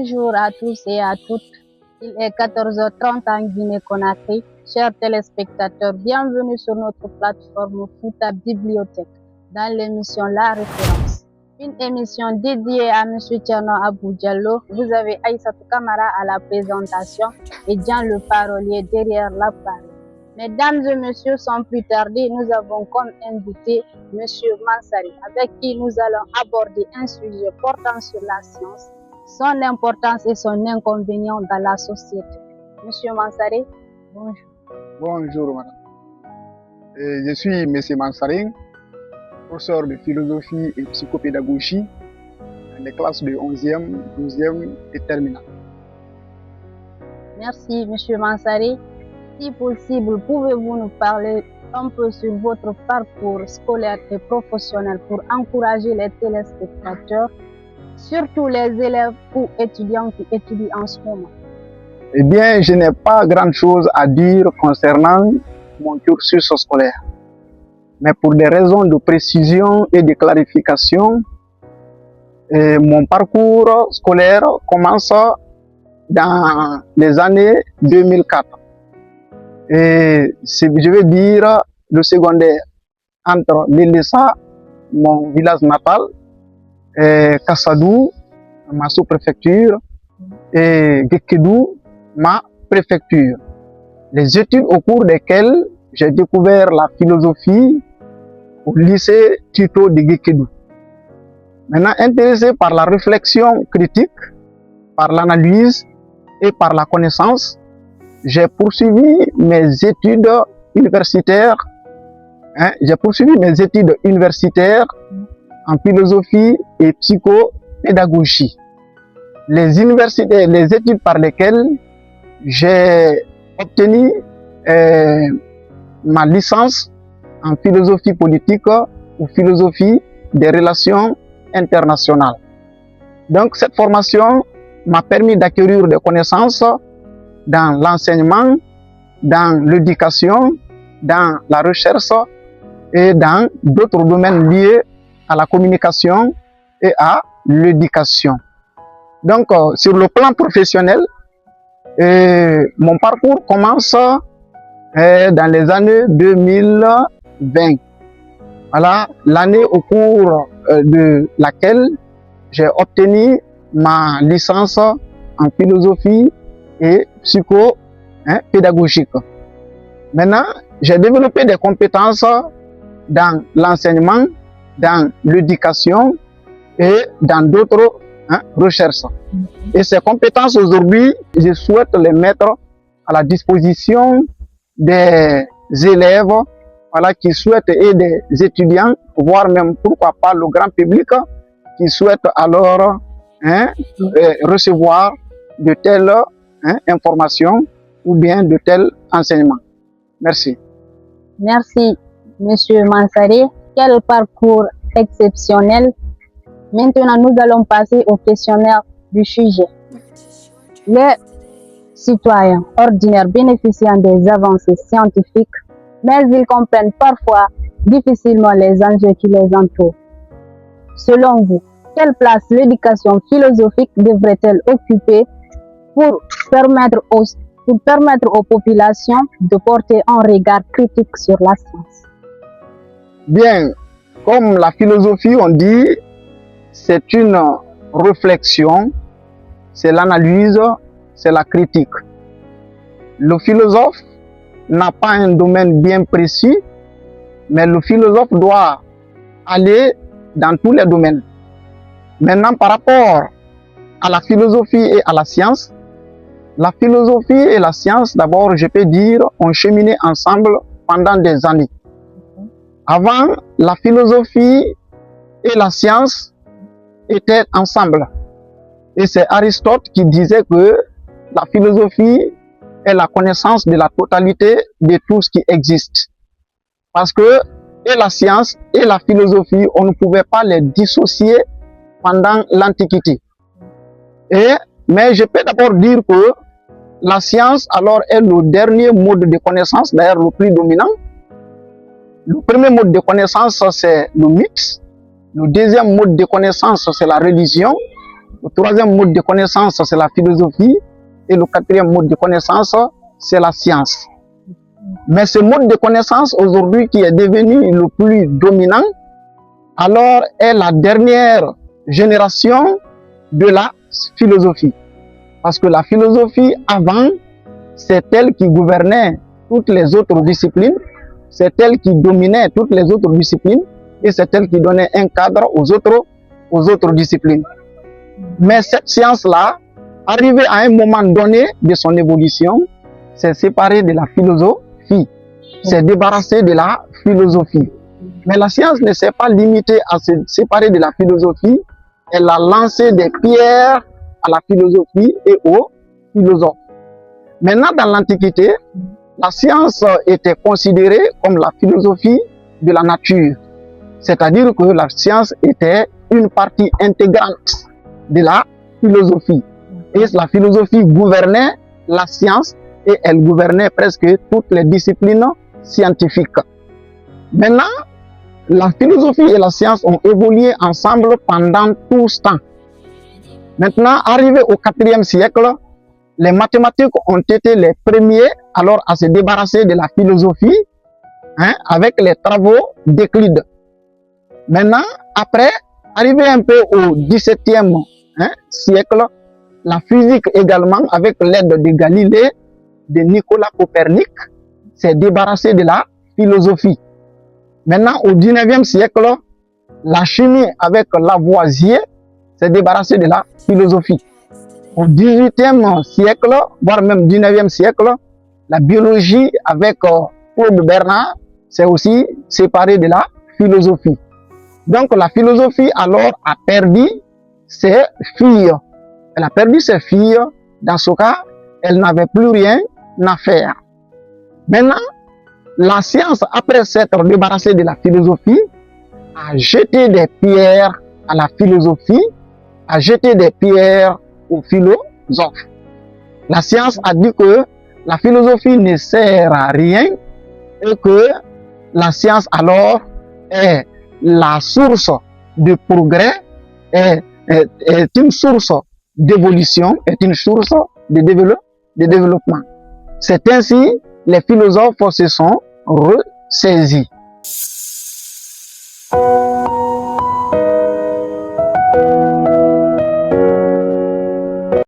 Bonjour à tous et à toutes. Il est 14h30 en Guinée-Conakry. Chers téléspectateurs, bienvenue sur notre plateforme Fouta Bibliothèque dans l'émission La Référence. Une émission dédiée à M. Tcherno Abou Diallo. Vous avez Aïssatou Kamara à la présentation et Jean le parolier derrière l'appareil. Mesdames et messieurs, sans plus tarder, nous avons comme invité M. Mansari, avec qui nous allons aborder un sujet portant sur la science, son importance et son inconvénient dans la société. Monsieur Mansari, bonjour. Bonjour, madame. Je suis M. Mansari, professeur de philosophie et psychopédagogie dans les classes de 11e, 12e et terminale. Merci, Monsieur Mansari. Si possible, pouvez-vous nous parler un peu sur votre parcours scolaire et professionnel pour encourager les téléspectateurs, surtout les élèves ou étudiants qui étudient en ce moment? Eh bien, je n'ai pas grand-chose à dire concernant mon cursus scolaire. Mais pour des raisons de précision et de clarification, mon parcours scolaire commence dans les années 2004. Et je veux dire le secondaire entre Lélessa, mon village natal, et Kassadou, ma sous-préfecture, et Gekedou, ma préfecture. Les études au cours desquelles j'ai découvert la philosophie au lycée Tito de Gekedou. Maintenant, intéressé par la réflexion critique, par l'analyse et par la connaissance, j'ai poursuivi mes études universitaires. En philosophie et psychopédagogie. Les études par lesquelles j'ai obtenu ma licence en philosophie politique ou philosophie des relations internationales. Donc cette formation m'a permis d'acquérir des connaissances dans l'enseignement, dans l'éducation, dans la recherche et dans d'autres domaines liés à la communication et à l'éducation. Donc, sur le plan professionnel, mon parcours commence dans les années 2020. Voilà l'année au cours de laquelle j'ai obtenu ma licence en philosophie et psychopédagogique. Maintenant, j'ai développé des compétences dans l'enseignement, dans l'éducation et dans d'autres recherches. Et ces compétences aujourd'hui, je souhaite les mettre à la disposition des élèves qui souhaitent et des étudiants, voire même pourquoi pas le grand public qui souhaite alors recevoir de telles informations ou bien de tels enseignements. Merci. Merci, Monsieur Mansari. Quel parcours exceptionnel. Maintenant, nous allons passer au questionnaire du sujet. Les citoyens ordinaires bénéficient des avancées scientifiques, mais ils comprennent parfois difficilement les enjeux qui les entourent. Selon vous, quelle place l'éducation philosophique devrait-elle occuper pour permettre aux populations de porter un regard critique sur la science? Bien, comme la philosophie, on dit, c'est une réflexion, c'est l'analyse, c'est la critique. Le philosophe n'a pas un domaine bien précis, mais le philosophe doit aller dans tous les domaines. Maintenant, par rapport à la philosophie et à la science et la science, d'abord, je peux dire, ont cheminé ensemble pendant des années. Avant, la philosophie et la science étaient ensemble. Et c'est Aristote qui disait que la philosophie est la connaissance de la totalité de tout ce qui existe. Parce que et la science et la philosophie, on ne pouvait pas les dissocier pendant l'Antiquité. Mais je peux d'abord dire que la science alors est le dernier mode de connaissance, d'ailleurs le plus dominant. Le premier mode de connaissance, c'est le mythe. Le deuxième mode de connaissance, c'est la religion. Le troisième mode de connaissance, c'est la philosophie. Et le quatrième mode de connaissance, c'est la science. Mais ce mode de connaissance aujourd'hui qui est devenu le plus dominant, alors est la dernière génération de la philosophie. Parce que la philosophie avant, c'est elle qui gouvernait toutes les autres disciplines, c'est elle qui dominait toutes les autres disciplines et c'est elle qui donnait un cadre aux autres disciplines. Mais cette science-là, arrivée à un moment donné de son évolution, s'est séparée de la philosophie, s'est débarrassée de la philosophie. Mais la science ne s'est pas limitée à se séparer de la philosophie, elle a lancé des pierres à la philosophie et aux philosophes. Maintenant, dans l'Antiquité, la science était considérée comme la philosophie de la nature. C'est-à-dire que la science était une partie intégrante de la philosophie. Et la philosophie gouvernait la science et elle gouvernait presque toutes les disciplines scientifiques. Maintenant, la philosophie et la science ont évolué ensemble pendant tout ce temps. Maintenant, arrivé au IVe siècle, les mathématiques ont été les premiers alors à se débarrasser de la philosophie avec les travaux d'Euclide. Maintenant, après, arrivé un peu au XVIIe siècle, la physique également, avec l'aide de Galilée, de Nicolas Copernic, s'est débarrassée de la philosophie. Maintenant, au XIXe siècle, la chimie avec Lavoisier s'est débarrassée de la philosophie. Au XVIIIe siècle, voire même XIXe siècle, la biologie avec Claude Bernard s'est aussi séparée de la philosophie. Donc la philosophie alors a perdu ses filles. Elle a perdu ses filles. Dans ce cas, elle n'avait plus rien à faire. Maintenant, la science, après s'être débarrassée de la philosophie, a jeté des pierres à la philosophie, a jeté des pierres aux philosophes. La science a dit que la philosophie ne sert à rien et que la science alors est la source de progrès, est une source d'évolution, est une source de développement. C'est ainsi les philosophes se sont ressaisis.